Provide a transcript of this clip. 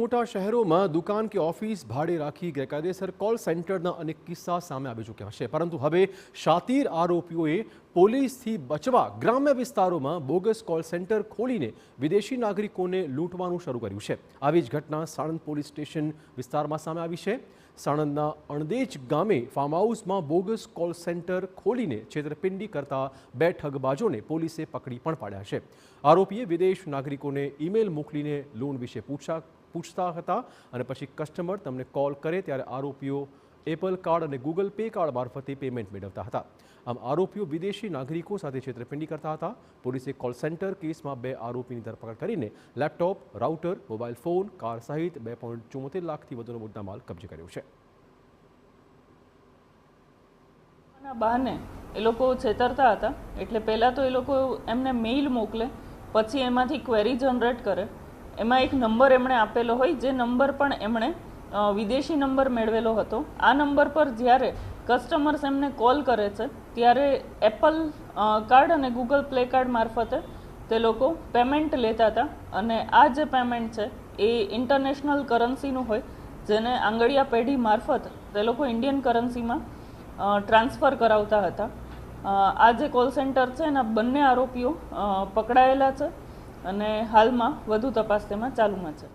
મોટા શહેરોમાં દુકાન કે ઓફિસ ભાડે રાખી ગેરકાયદેસર કોલ સેન્ટરના અનેક કિસ્સા સામે આવી ચૂક્યા છે, પરંતુ હવે શાતીર આરોપીઓએ પોલીસથી બચવા ગ્રામ્ય વિસ્તારોમાં બોગસ કોલ સેન્ટર ખોલીને વિદેશી નાગરિકોને લૂંટવાનું શરૂ કર્યું છે। આવી જ ઘટના સાણંદ પોલીસ સ્ટેશન વિસ્તારમાં સામે આવી છે। સાણંદના અણદેજ ગામે ફાર્મ હાઉસમાં બોગસ કોલ સેન્ટર ખોલીને છેતરપિંડી કરતા બે ઠગબાજોને પોલીસે પકડી પણ પાડ્યા છે। આરોપીએ વિદેશ નાગરિકોને ઈમેલ મોકલીને લોન વિશે પૂછતા હતા અને પછી કસ્ટમર તમને કોલ કરે ત્યારે આરોપીઓ એપલ કાર્ડ અને ગૂગલ પે કાર્ડ મારફતે પેમેન્ટ મેળવતા હતા। આમ આરોપીઓ વિદેશી નાગરિકો સાથે છેતરપિંડી કરતા હતા। પોલીસે કોલ સેન્ટર કેસમાં બે આરોપીની ધરપકડ કરીને laptop, router, mobile phone, car સહિત 2.74 લાખથી વધુનો મુદ્દામાલ કબજે કર્યો છે। બહાને એ લોકો છેતરતા હતા, એટલે પહેલાં તો એ લોકો એમને મેઇલ મોકલે, પછી એમાંથી ક્વેરી જનરેટ કરે। એમાં એક નંબર એમણે આપેલો હોય, જે નંબર પણ એમણે વિદેશી નંબર મેળવેલો હતો। આ નંબર પર જ્યારે કસ્ટમર્સ એમને કોલ કરે છે ત્યારે એપલ કાર્ડ અને ગૂગલ પ્લે કાર્ડ મારફતે તે લોકો પેમેન્ટ લેતા હતા અને આ જે પેમેન્ટ છે એ ઇન્ટરનેશનલ કરન્સીનું હોય, જેને આંગળીયા પેઢી મારફત તે લોકો ઇન્ડિયન કરન્સીમાં ટ્રાન્સફર કરાવતા હતા। આ જે કોલ સેન્ટર છે એના બંને આરોપીઓ પકડાયેલા છે અને હાલમાં વધુ તપાસ તેમાં ચાલુમાં છે।